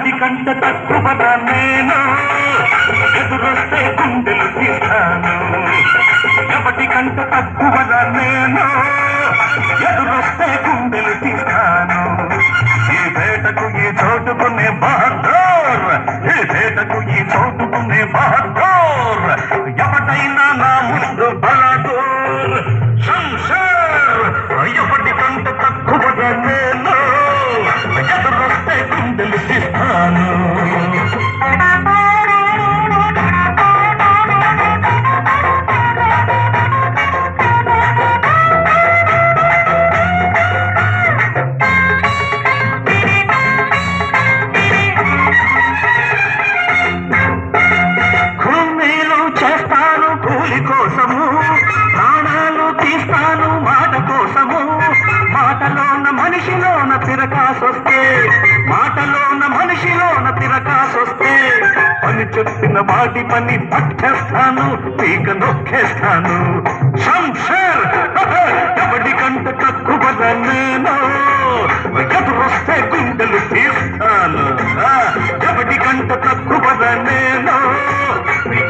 ఎవటి కంట తక్కువగా నేను ఎదురొస్తే గుండెలు తీస్తాను ఎవటి కంట తక్కువగా నేను ఎదురొస్తే గుండెలు తీస్తాను ఈ వేటకు ఈ చోటుకునే బహదూర్ ఈ వేటకు ఈ చోటుకునే బహదూర్ ఎవటైనా నా ముందు బలదూర్ శంషర్ ఎవటి కంట తక్కువగా నేను ఎదురొస్తే గుండెలు తీస్తాను మనిషిలోన పని చెప్పిన వాటి పని పట్టేస్తాను పీక నొక్కేస్తాను శంషర్ ఎవడి కంట తక్కువగా నేను ఎదురొస్తే గుండెలు తీస్తాను ఎవడి కంట తక్కువగా నేను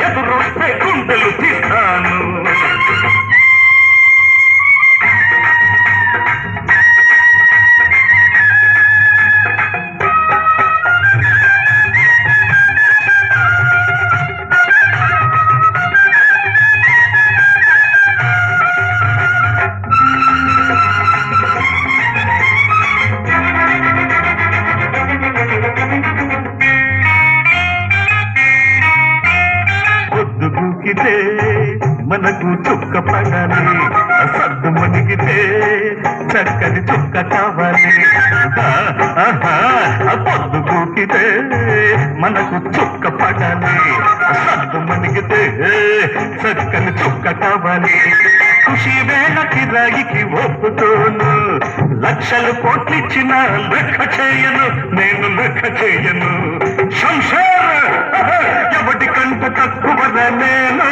ఎదురొస్తే గుండెలు తీస్తాను దూకితే మనకు చుక్క పడాలి సద్దు మునిగితే చక్కని చుక్క కావాలి పొద్దు దూకితే మనకు చుక్క పడాలి సద్దు మునిగితే చక్కని చుక్క కావాలి ఖుషి వేళకి రాయికి ఒప్పుతోను లక్షలు కోట్లిచ్చిన లెక్క చేయను నేను లెక్క చేయను శంషర్ ఎవటి కంట తక్కువగా నేను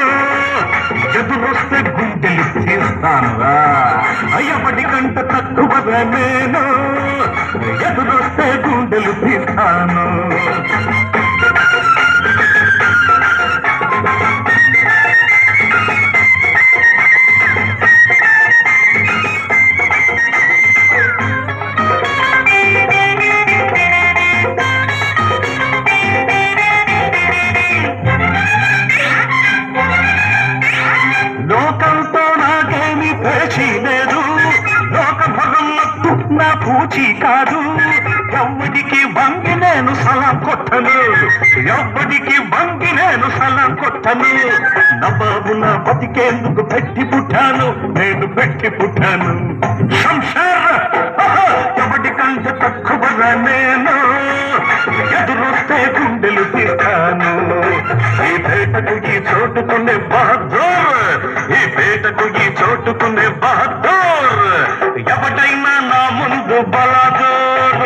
ఎదురొస్తే గుండెలు తీస్తాను ఎవటి కంట తక్కువగా నేను ఎదురొస్తే గుండెలు తీస్తాను లోకంతో నాకేమి పేచి లేదు లోకభరన్నట్టు నా పూచి కాదు ఎవ్వడికి వంగి నేను సలాం కొట్టను ఎవ్వడికి వంగి నేను సలాం కొట్టను నబాబున బతికేందుకు పెట్టి పుట్టాను నేను పెట్టి పుట్టాను శంషర్ ఎవడి కంట తక్కువగా నేను ఎదురొస్తే గుండెలు తీస్తాను ఈ పేటకు ఈ చోటుకునే బహదూర్ ఈ పేటకు ఈ చోటుకునే బహదూర్ ఎవటైనా నా ముందు బలదూర్